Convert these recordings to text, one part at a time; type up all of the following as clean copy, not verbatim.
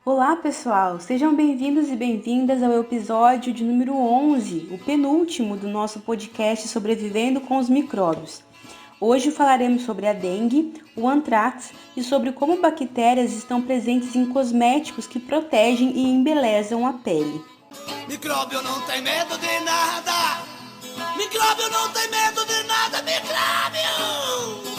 Olá, pessoal! Sejam bem-vindos e bem-vindas ao episódio de número 11, o penúltimo do nosso podcast Sobrevivendo com os Micróbios. Hoje falaremos sobre a dengue, o antrax e sobre como bactérias estão presentes em cosméticos que protegem e embelezam a pele. Micróbio não tem medo de nada! Micróbio não tem medo de nada, micróbio!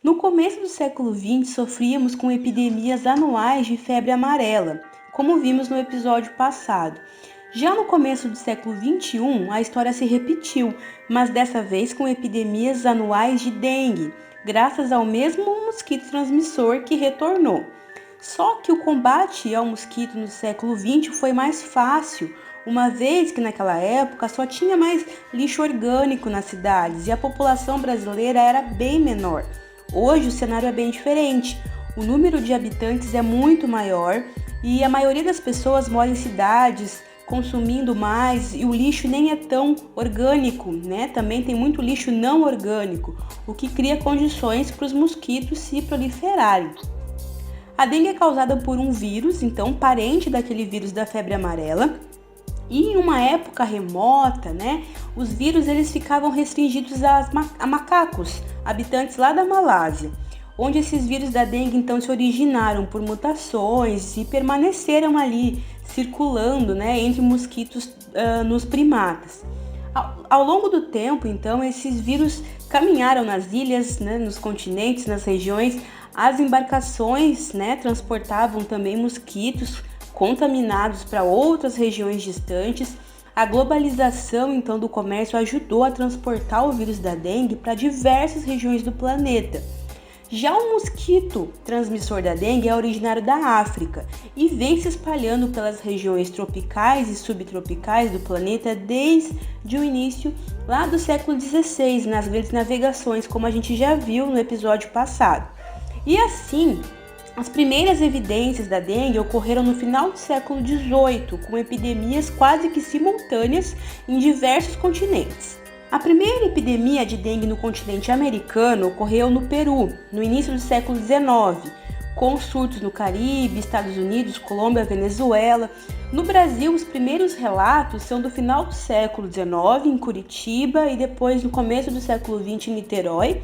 No começo do século XX, sofríamos com epidemias anuais de febre amarela, como vimos no episódio passado. Já no começo do século XXI, a história se repetiu, mas dessa vez com epidemias anuais de dengue, graças ao mesmo mosquito transmissor que retornou. Só que o combate ao mosquito no século XX foi mais fácil, uma vez que naquela época só tinha mais lixo orgânico nas cidades e a população brasileira era bem menor. Hoje o cenário é bem diferente, o número de habitantes é muito maior e a maioria das pessoas mora em cidades, consumindo mais e o lixo nem é tão orgânico, né? Também tem muito lixo não orgânico, o que cria condições para os mosquitos se proliferarem. A dengue é causada por um vírus, então parente daquele vírus da febre amarela. E em uma época remota, né, os vírus eles ficavam restringidos a macacos, habitantes lá da Malásia, onde esses vírus da dengue então se originaram por mutações e permaneceram ali circulando, né, entre mosquitos nos primatas. Ao longo do tempo, então, esses vírus caminharam nas ilhas, né, nos continentes, nas regiões. As embarcações, né, transportavam também mosquitos contaminados para outras regiões distantes. A globalização, então, do comércio ajudou a transportar o vírus da dengue para diversas regiões do planeta. Já o mosquito transmissor da dengue é originário da África e vem se espalhando pelas regiões tropicais e subtropicais do planeta desde o início lá do século XVI, nas grandes navegações, como a gente já viu no episódio passado. E assim, as primeiras evidências da dengue ocorreram no final do século XVIII, com epidemias quase que simultâneas em diversos continentes. A primeira epidemia de dengue no continente americano ocorreu no Peru, no início do século XIX, com surtos no Caribe, Estados Unidos, Colômbia, Venezuela. No Brasil, os primeiros relatos são do final do século XIX, em Curitiba, e depois no começo do século XX em Niterói,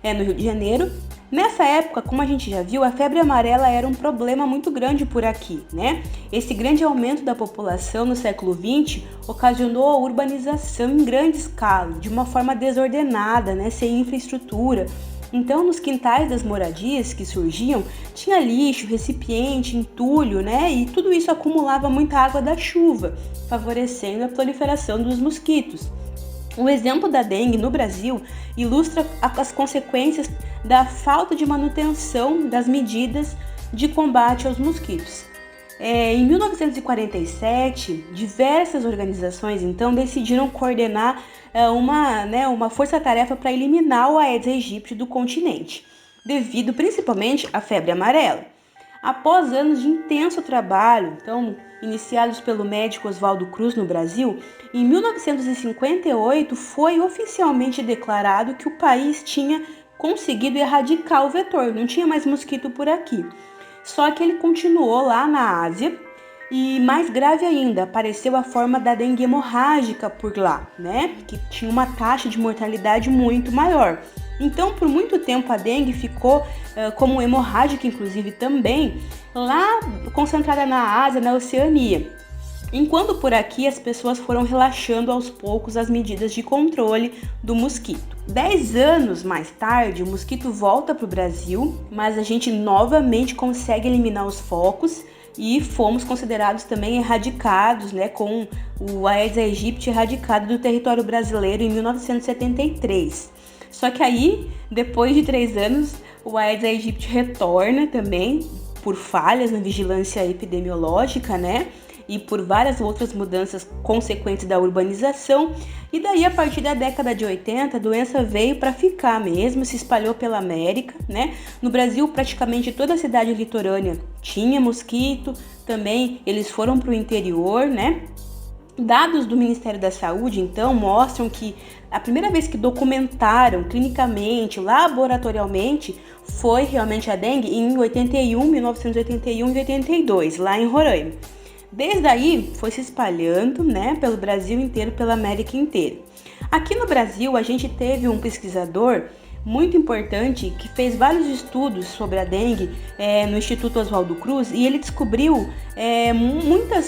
no Rio de Janeiro. Nessa época, como a gente já viu, a febre amarela era um problema muito grande por aqui, né? Esse grande aumento da população no século XX ocasionou a urbanização em grande escala, de uma forma desordenada, né? Sem infraestrutura. Então, nos quintais das moradias que surgiam, tinha lixo, recipiente, entulho, né? E tudo isso acumulava muita água da chuva, favorecendo a proliferação dos mosquitos. O exemplo da dengue no Brasil ilustra as consequências da falta de manutenção das medidas de combate aos mosquitos. Em 1947, diversas organizações então decidiram coordenar uma força-tarefa para eliminar o Aedes aegypti do continente, devido principalmente à febre amarela. Após anos de intenso trabalho, então, iniciados pelo médico Oswaldo Cruz no Brasil, em 1958 foi oficialmente declarado que o país tinha conseguido erradicar o vetor, não tinha mais mosquito por aqui. Só que ele continuou lá na Ásia e, mais grave ainda, apareceu a forma da dengue hemorrágica por lá, né? Que tinha uma taxa de mortalidade muito maior. Então, por muito tempo, a dengue ficou como hemorrágica, inclusive, também, lá concentrada na Ásia, na Oceania. Enquanto por aqui as pessoas foram relaxando aos poucos as medidas de controle do mosquito. 10 anos mais tarde, o mosquito volta para o Brasil, mas a gente novamente consegue eliminar os focos e fomos considerados também erradicados, né, com o Aedes aegypti erradicado do território brasileiro em 1973. Só que aí, depois de 3 anos, o Aedes aegypti retorna também por falhas na vigilância epidemiológica, né? E por várias outras mudanças consequentes da urbanização. E daí, a partir da década de 80, a doença veio para ficar mesmo, se espalhou pela América, né? No Brasil, praticamente toda a cidade litorânea tinha mosquito, também eles foram para o interior, né? Dados do Ministério da Saúde, então, mostram que a primeira vez que documentaram clinicamente, laboratorialmente, foi realmente a dengue em 1981 e 82, lá em Roraima. Desde aí, foi se espalhando, né, pelo Brasil inteiro, pela América inteira. Aqui no Brasil, a gente teve um pesquisador muito importante que fez vários estudos sobre a dengue no Instituto Oswaldo Cruz, e ele descobriu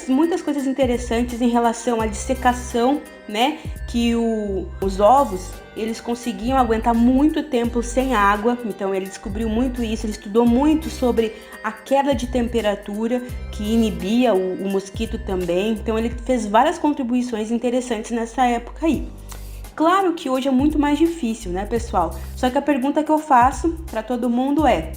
muitas coisas interessantes em relação à dissecação, né, que os ovos eles conseguiam aguentar muito tempo sem água. Então ele descobriu muito isso, ele estudou muito sobre a queda de temperatura que inibia o mosquito também. Então ele fez várias contribuições interessantes nessa época aí. Claro que hoje é muito mais difícil, né, pessoal? Só que a pergunta que eu faço para todo mundo é: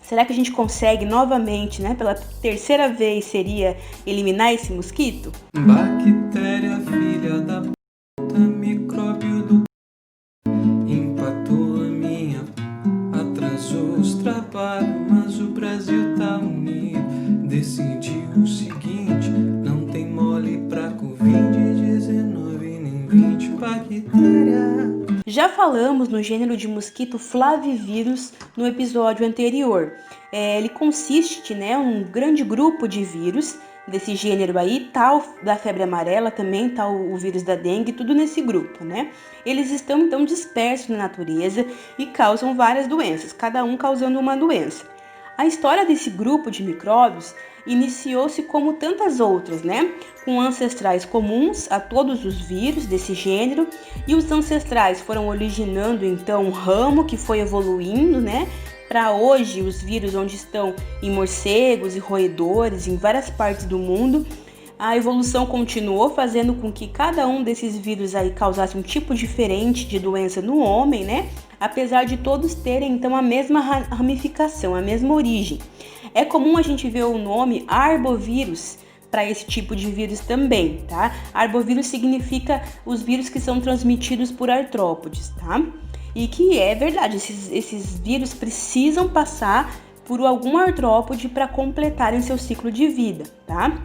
será que a gente consegue novamente, né, pela terceira vez, seria eliminar esse mosquito? Bactéria, filha da puta, micróbio do empatou a minha, atrasou os trabalhos, mas o Brasil tá unido, decidiu o seguinte: não tem mole pra Covid-19 nem 20 bactéria. Já falamos no gênero de mosquito Flavivírus no episódio anterior. Ele consiste, né, um grande grupo de vírus desse gênero aí, tal da febre amarela também, tal o vírus da dengue, tudo nesse grupo, né? Eles estão então dispersos na natureza e causam várias doenças, cada um causando uma doença. A história desse grupo de micróbios iniciou-se como tantas outras, né? Com ancestrais comuns a todos os vírus desse gênero, e os ancestrais foram originando então um ramo que foi evoluindo, né? Para hoje os vírus onde estão em morcegos e roedores em várias partes do mundo. A evolução continuou fazendo com que cada um desses vírus aí causasse um tipo diferente de doença no homem, né? Apesar de todos terem então a mesma ramificação, a mesma origem. É comum a gente ver o nome arbovírus para esse tipo de vírus também, tá? Arbovírus significa os vírus que são transmitidos por artrópodes, tá? E que é verdade, esses vírus precisam passar por algum artrópode para completarem seu ciclo de vida, tá?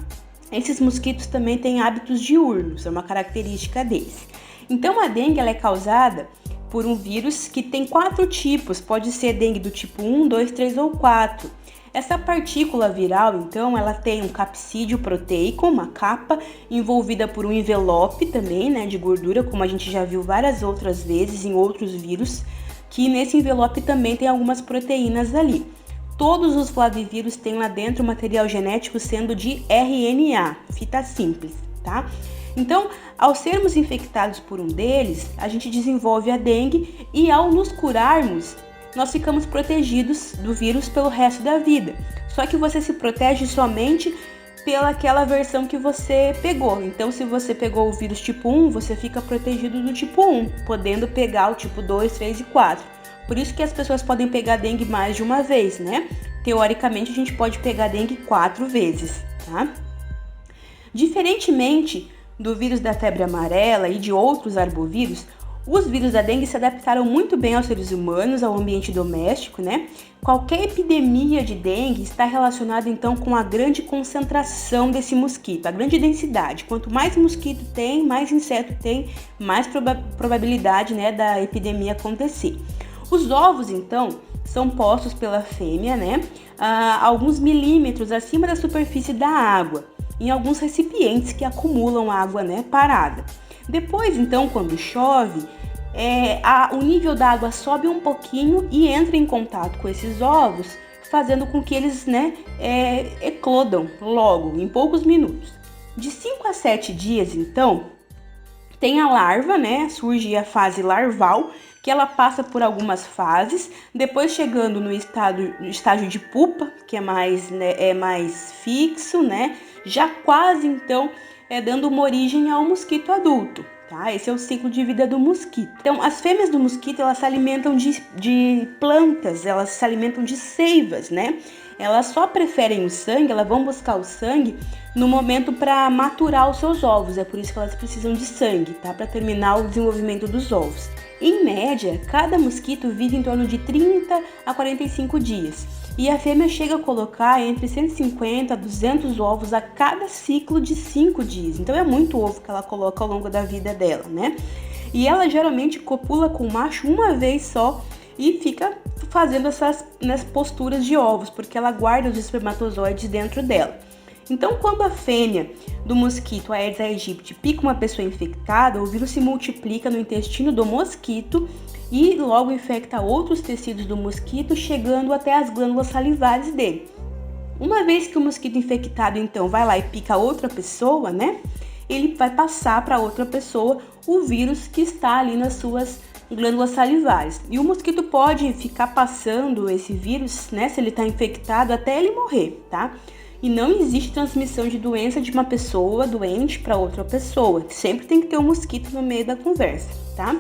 Esses mosquitos também têm hábitos diurnos, é uma característica deles. Então a dengue ela é causada por um vírus que tem 4 tipos, pode ser dengue do tipo 1, 2, 3 ou 4. Essa partícula viral, então, ela tem um capsídeo proteico, uma capa envolvida por um envelope também, né, de gordura, como a gente já viu várias outras vezes em outros vírus, que nesse envelope também tem algumas proteínas ali. Todos os flavivírus têm lá dentro o material genético sendo de RNA, fita simples, tá? Então, ao sermos infectados por um deles, a gente desenvolve a dengue e ao nos curarmos, nós ficamos protegidos do vírus pelo resto da vida. Só que você se protege somente pelaquela versão que você pegou. Então, se você pegou o vírus tipo 1, você fica protegido do tipo 1, podendo pegar o tipo 2, 3 e 4. Por isso que as pessoas podem pegar dengue mais de uma vez, né? Teoricamente, a gente pode pegar dengue 4 vezes, tá? Diferentemente do vírus da febre amarela e de outros arbovírus, os vírus da dengue se adaptaram muito bem aos seres humanos, ao ambiente doméstico, né? Qualquer epidemia de dengue está relacionada então com a grande concentração desse mosquito, a grande densidade. Quanto mais mosquito tem, mais inseto tem, mais probabilidade, né, da epidemia acontecer. Os ovos, então, são postos pela fêmea, né, a alguns milímetros acima da superfície da água, em alguns recipientes que acumulam água, né, parada. Depois, então, quando chove, o nível da água sobe um pouquinho e entra em contato com esses ovos, fazendo com que eles, né, eclodam logo, em poucos minutos. De 5 a 7 dias, então, tem a larva, né, surge a fase larval, que ela passa por algumas fases, depois chegando no estágio de pupa, que é mais fixo, né, já quase, então, dando uma origem ao mosquito adulto, tá? Esse é o ciclo de vida do mosquito. Então, as fêmeas do mosquito, elas se alimentam de plantas, elas se alimentam de seivas, né? Elas só preferem o sangue, elas vão buscar o sangue no momento para maturar os seus ovos, é por isso que elas precisam de sangue, tá? Para terminar o desenvolvimento dos ovos. Em média, cada mosquito vive em torno de 30 a 45 dias. e a fêmea chega a colocar entre 150 a 200 ovos a cada ciclo de 5 dias. Então é muito ovo que ela coloca ao longo da vida dela, né? E ela geralmente copula com o macho uma vez só e fica fazendo essas posturas de ovos, porque ela guarda os espermatozoides dentro dela. Então, quando a fêmea do mosquito Aedes aegypti pica uma pessoa infectada, o vírus se multiplica no intestino do mosquito e logo infecta outros tecidos do mosquito, chegando até as glândulas salivares dele. Uma vez que o mosquito infectado, então, vai lá e pica outra pessoa, né? Ele vai passar para outra pessoa o vírus que está ali nas suas glândulas salivares. E o mosquito pode ficar passando esse vírus, né, se ele está infectado, até ele morrer, tá? E não existe transmissão de doença de uma pessoa doente para outra pessoa. Sempre tem que ter um mosquito no meio da conversa, tá?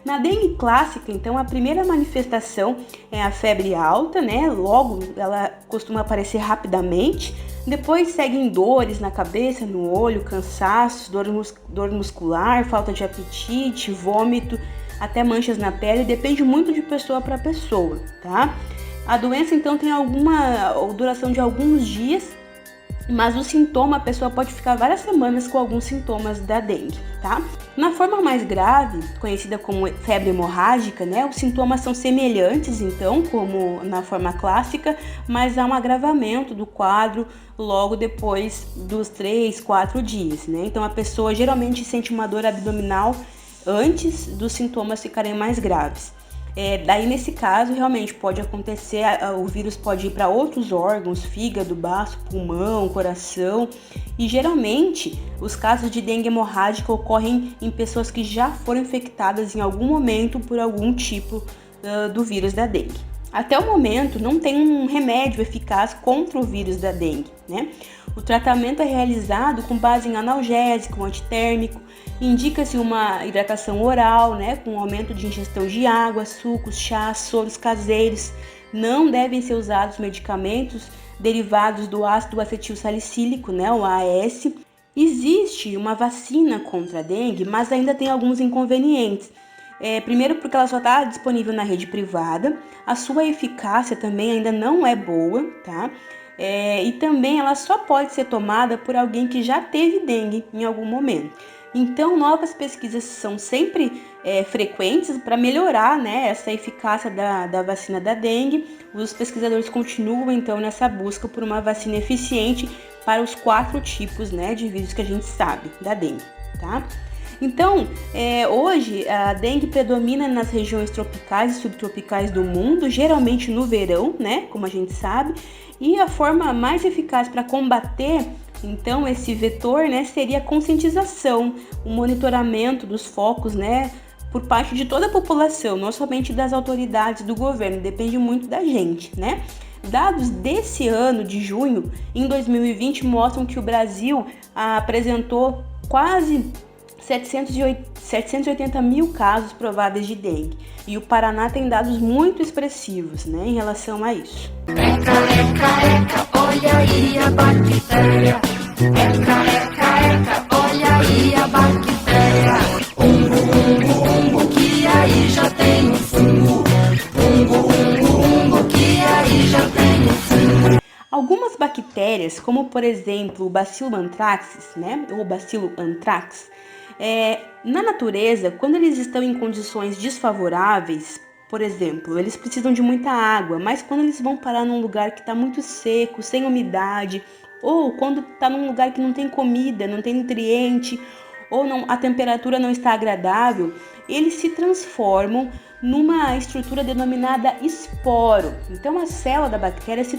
Na dengue clássica, então, a primeira manifestação é a febre alta, né? Logo, ela costuma aparecer rapidamente. Depois seguem dores na cabeça, no olho, cansaço, dor muscular, falta de apetite, vômito, até manchas na pele. Depende muito de pessoa para pessoa, tá? A doença, então, tem alguma duração de alguns dias, mas o sintoma, a pessoa pode ficar várias semanas com alguns sintomas da dengue, tá? Na forma mais grave, conhecida como febre hemorrágica, né, os sintomas são semelhantes, então, como na forma clássica, mas há um agravamento do quadro logo depois dos 3, 4 dias, né? Então, a pessoa geralmente sente uma dor abdominal antes dos sintomas ficarem mais graves. Daí, nesse caso, realmente pode acontecer, o vírus pode ir para outros órgãos, fígado, baço, pulmão, coração. E geralmente, os casos de dengue hemorrágica ocorrem em pessoas que já foram infectadas em algum momento por algum tipo do vírus da dengue. Até o momento, não tem um remédio eficaz contra o vírus da dengue, né? O tratamento é realizado com base em analgésico, antitérmico, indica-se uma hidratação oral, né, com aumento de ingestão de água, sucos, chás, soros caseiros. Não devem ser usados medicamentos derivados do ácido acetil salicílico, né, o AS. Existe uma vacina contra a dengue, mas ainda tem alguns inconvenientes. Primeiro porque ela só está disponível na rede privada, a sua eficácia também ainda não é boa, tá? E também ela só pode ser tomada por alguém que já teve dengue em algum momento. Então, novas pesquisas são sempre frequentes para melhorar, né, essa eficácia da vacina da dengue. Os pesquisadores continuam, então, nessa busca por uma vacina eficiente para os 4 tipos, né, de vírus que a gente sabe da dengue, tá? Então, hoje a dengue predomina nas regiões tropicais e subtropicais do mundo, geralmente no verão, né, como a gente sabe, e a forma mais eficaz para combater, então, esse vetor, né, seria a conscientização, o monitoramento dos focos, né, por parte de toda a população, não somente das autoridades do governo, depende muito da gente, né? Dados desse ano, de junho, em 2020, mostram que o Brasil apresentou quase 780 mil casos prováveis de dengue. E o Paraná tem dados muito expressivos, né, em relação a isso. Eca, olha aí a bactéria. Eca, olha aí a bactéria. Umbo, que aí já tem um fungo. Umbo, que aí já tem um fungo. Algumas bactérias, como por exemplo o Bacillus anthracis, né, ou Bacillus anthrax, na natureza, quando eles estão em condições desfavoráveis, por exemplo, eles precisam de muita água, mas quando eles vão parar num lugar que está muito seco, sem umidade, ou quando está num lugar que não tem comida, não tem nutriente, ou a temperatura não está agradável, eles se transformam numa estrutura denominada esporo. Então a célula da bactéria se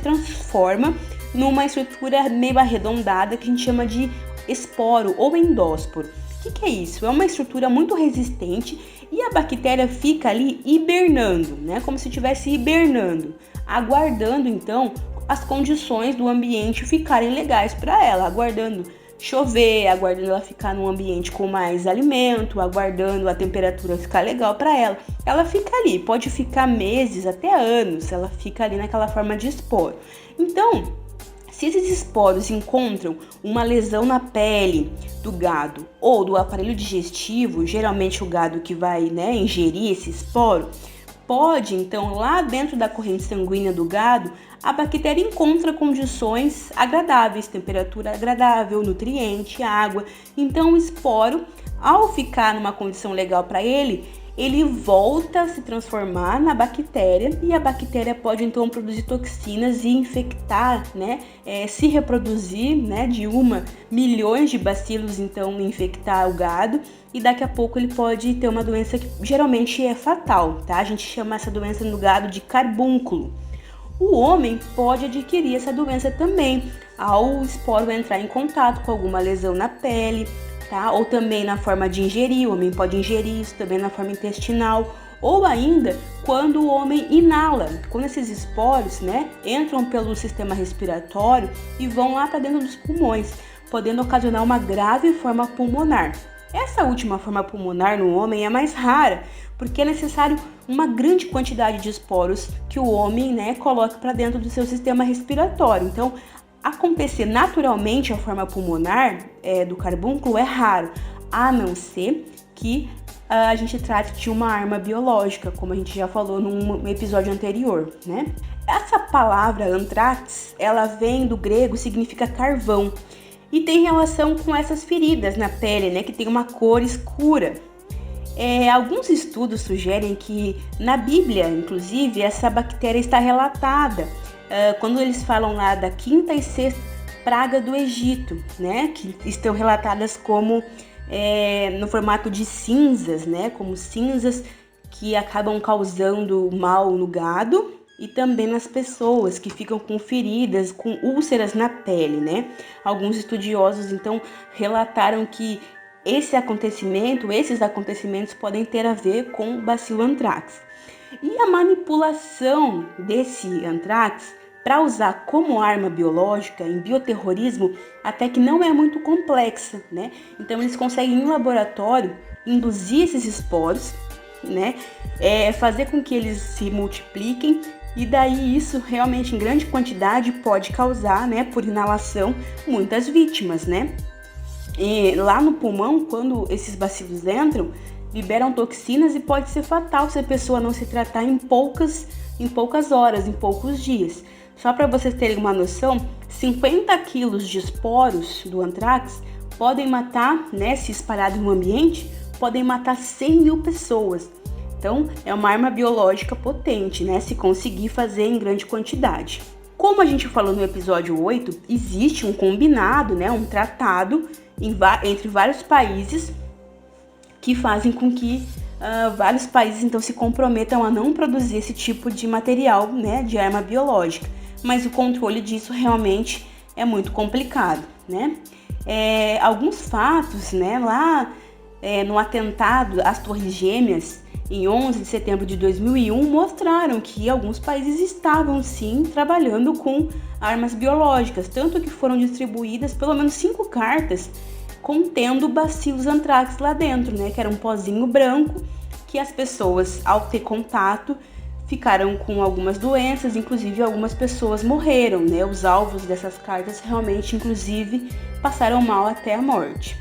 transforma numa estrutura meio arredondada que a gente chama de esporo ou endósporo. O que é isso? É uma estrutura muito resistente e a bactéria fica ali hibernando, né? Como se estivesse hibernando, aguardando então as condições do ambiente ficarem legais para ela, aguardando chover, aguardando ela ficar num ambiente com mais alimento, aguardando a temperatura ficar legal para ela. Ela fica ali, pode ficar meses até anos, ela fica ali naquela forma de esporo. Então, se esses esporos encontram uma lesão na pele do gado ou do aparelho digestivo, geralmente o gado que vai, né, ingerir esse esporo, Pode, então, lá dentro da corrente sanguínea do gado, a bactéria encontra condições agradáveis, temperatura agradável, nutriente, água. Então, o esporo, ao ficar numa condição legal para ele volta a se transformar na bactéria e a bactéria pode então produzir toxinas e infectar, né, se reproduzir, né, de milhões de bacilos, então infectar o gado e daqui a pouco ele pode ter uma doença que geralmente é fatal, tá? A gente chama essa doença no gado de carbúnculo. O homem pode adquirir essa doença também ao esporo entrar em contato com alguma lesão na pele, tá? Ou também na forma de ingerir, o homem pode ingerir isso também na forma intestinal, ou ainda quando o homem inala, quando esses esporos, né, entram pelo sistema respiratório e vão lá para dentro dos pulmões, podendo ocasionar uma grave forma pulmonar. Essa última forma pulmonar no homem é mais rara, porque é necessário uma grande quantidade de esporos que o homem, né, coloque para dentro do seu sistema respiratório. Então, acontecer naturalmente a forma pulmonar do carbúnculo é raro, a não ser que a gente trate de uma arma biológica, como a gente já falou num episódio anterior, né? Essa palavra anthrax, ela vem do grego, significa carvão, e tem relação com essas feridas na pele, né, que tem uma cor escura. Alguns estudos sugerem que na Bíblia, inclusive, essa bactéria está relatada quando eles falam lá da 5ª e 6ª praga do Egito, né, que estão relatadas como no formato de cinzas, né, como cinzas que acabam causando mal no gado e também nas pessoas que ficam com feridas, com úlceras na pele, né. Alguns estudiosos então relataram que esses acontecimentos podem ter a ver com o bacilo anthrax. E a manipulação desse anthrax para usar como arma biológica em bioterrorismo até que não é muito complexa, né? Então eles conseguem em laboratório induzir esses esporos, né? Fazer com que eles se multipliquem e daí isso realmente em grande quantidade pode causar, né, por inalação, muitas vítimas, né? E lá no pulmão, quando esses bacilos entram, liberam toxinas e pode ser fatal se a pessoa não se tratar em poucas horas, em poucos dias. Só para vocês terem uma noção, 50 quilos de esporos do anthrax podem matar, né, se espalhado no ambiente, podem matar 100 mil pessoas. Então, é uma arma biológica potente, né, se conseguir fazer em grande quantidade. Como a gente falou no episódio 8, existe um combinado, né, um tratado entre vários países que fazem com que vários países então se comprometam a não produzir esse tipo de material, né, de arma biológica. Mas o controle disso realmente é muito complicado, né? Alguns fatos, né, lá no atentado às Torres Gêmeas, em 11 de setembro de 2001, mostraram que alguns países estavam sim trabalhando com armas biológicas, tanto que foram distribuídas pelo menos 5 cartas contendo bacilos anthrax lá dentro, né, que era um pozinho branco que as pessoas, ao ter contato, ficaram com algumas doenças, inclusive algumas pessoas morreram, né, os alvos dessas cartas realmente, inclusive, passaram mal até a morte.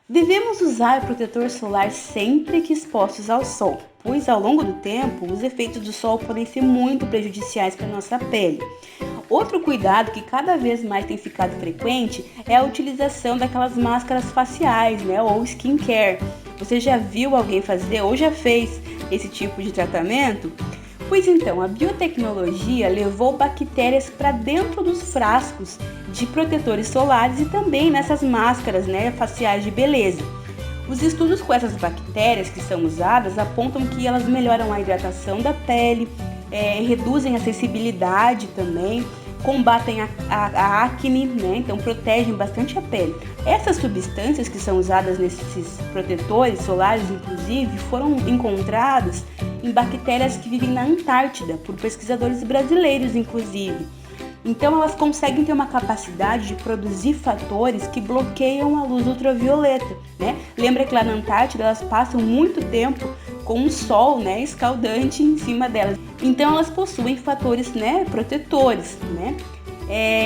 Devemos usar protetor solar sempre que expostos ao sol, pois ao longo do tempo os efeitos do sol podem ser muito prejudiciais para a nossa pele. Outro cuidado que cada vez mais tem ficado frequente é a utilização daquelas máscaras faciais, né, ou skincare. Você já viu alguém fazer ou já fez esse tipo de tratamento? Pois então, a biotecnologia levou bactérias para dentro dos frascos de protetores solares e também nessas máscaras, né, faciais de beleza. Os estudos com essas bactérias que são usadas apontam que elas melhoram a hidratação da pele, reduzem a sensibilidade também, combatem a acne, né, então protegem bastante a pele. Essas substâncias que são usadas nesses protetores solares, inclusive, foram encontradas em bactérias que vivem na Antártida, por pesquisadores brasileiros, inclusive. Então, elas conseguem ter uma capacidade de produzir fatores que bloqueiam a luz ultravioleta, né? Lembra que lá na Antártida elas passam muito tempo com um sol, né, escaldante em cima delas. Então elas possuem fatores, né, protetores, né?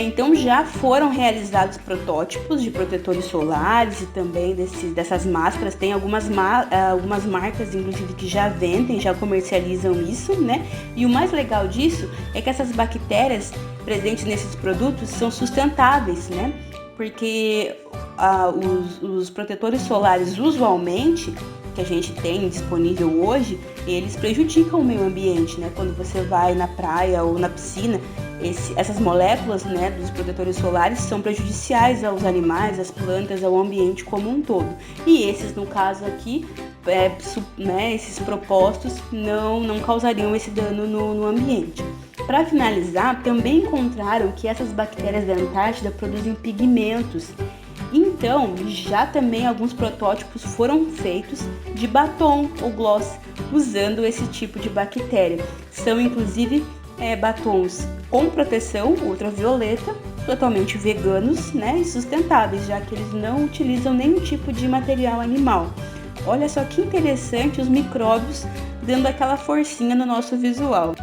Então já foram realizados protótipos de protetores solares e também dessas máscaras. Tem algumas marcas, inclusive, que já vendem, já comercializam isso, né? E o mais legal disso é que essas bactérias presentes nesses produtos são sustentáveis, né? Porque os protetores solares, usualmente, que a gente tem disponível hoje, eles prejudicam o meio ambiente, né? Quando você vai na praia ou na piscina, essas moléculas, né, dos protetores solares são prejudiciais aos animais, às plantas, ao ambiente como um todo. E esses, no caso aqui, esses propostos não causariam esse dano no ambiente. Para finalizar, também encontraram que essas bactérias da Antártida produzem pigmentos. Então, já também alguns protótipos foram feitos de batom ou gloss usando esse tipo de bactéria. São inclusive batons com proteção ultravioleta, totalmente veganos, né, e sustentáveis, já que eles não utilizam nenhum tipo de material animal. Olha só que interessante os micróbios dando aquela forcinha no nosso visual.